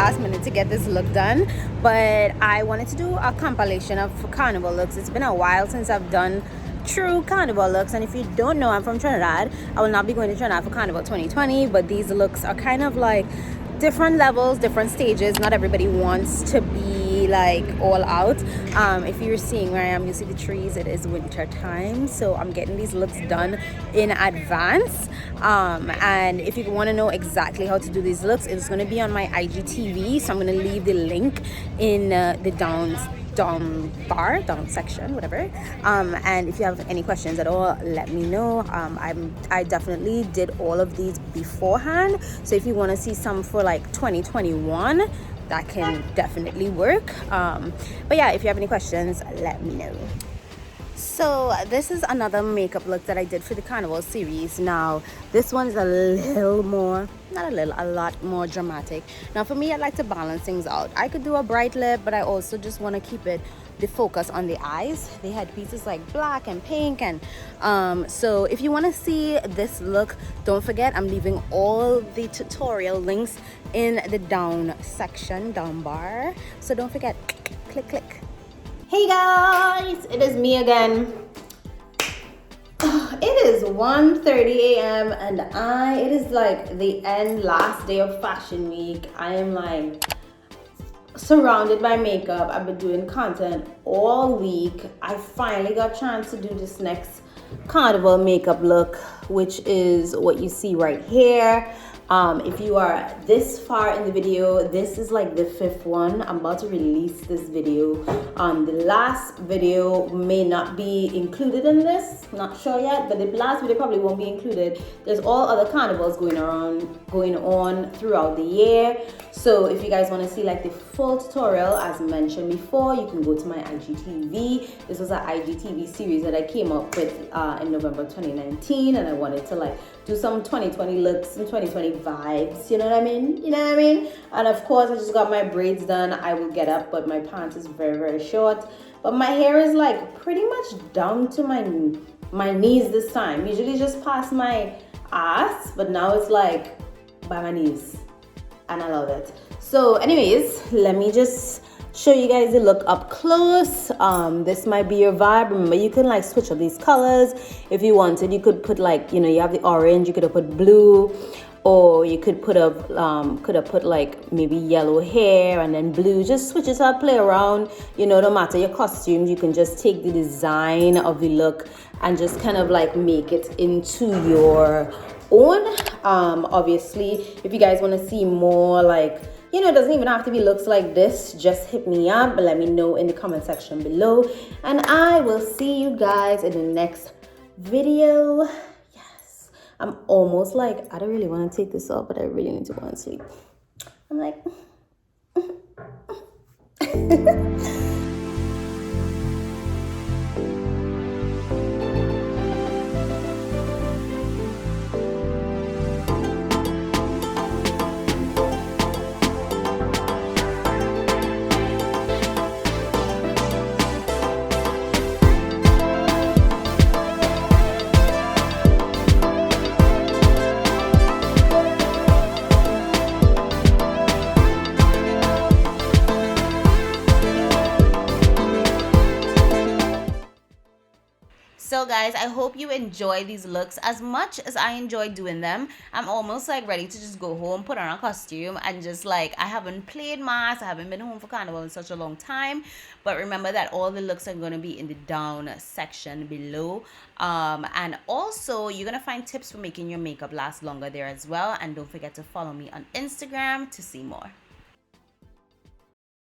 last minute to get this look done, but I wanted to do a compilation of carnival looks. It's been a while since I've done true carnival looks, and if you don't know, I'm from Trinidad. I will not be going to Trinidad for Carnival 2020, but these looks are kind of like different levels, different stages. Not everybody wants to be like all out. If you're seeing where I am, you see the trees. It is winter time, so I'm getting these looks done in advance. And if you want to know exactly how to do these looks, it's going to be on my IGTV, so I'm going to leave the link in the down section, whatever. And if you have any questions at all, let me know. I definitely did all of these beforehand, so if you want to see some for like 2021, that can definitely work. But yeah, if you have any questions, let me know. So this is another makeup look that I did for the Carnival series. Now this one's a little more, not a little, a lot more dramatic. Now for me, I like to balance things out. I could do a bright lip, but I also just want to keep it the focus on the eyes. They had pieces like black and pink, and so if you want to see this look, don't forget I'm leaving all the tutorial links in the down section, down bar, so don't forget, click. Hey guys, it is me again. It is 1:30 a.m. and it is like the last day of fashion week. I am like surrounded by makeup. I've been doing content all week. I finally got a chance to do this next carnival makeup look, which is what you see right here. If you are this far in the video, this is like the 5th one. I'm about to release this video. The last video may not be included in this, not sure yet, but the last video probably won't be included. There's all other carnivals going on throughout the year. So if you guys want to see like the full tutorial, as mentioned before, you can go to my IGTV. This was an IGTV series that I came up with in November 2019, and I wanted to like do some 2020 looks and 2020 vibes, you know what I mean? And of course, I just got my braids done. I will get up, but my pants is very short. But my hair is like pretty much down to my knees this time. Usually just past my ass, but now it's like by my knees, and I love it. So anyways, let me just show you guys the look up close. This might be your vibe. Remember, you can like switch up these colors if you wanted. You could put like, you know, you have the orange, you could have put blue, or you could put put like maybe yellow hair and then blue. Just switch it up, play around. You know, no matter your costumes, you can just take the design of the look and just kind of like make it into your own. Obviously, if you guys want to see more like, you know, it doesn't even have to be looks like this, just hit me up, but let me know in the comment section below, and I will see you guys in the next video. Yes, I'm almost like, I don't really want to take this off, but I really need to go and sleep. I'm like So guys, I hope you enjoy these looks as much as I enjoy doing them. I'm almost like ready to just go home, put on a costume, and just like, I haven't played mass, I haven't been home for carnival in such a long time. But remember that all the looks are going to be in the down section below. And also you're going to find tips for making your makeup last longer there as well. And don't forget to follow me on Instagram to see more.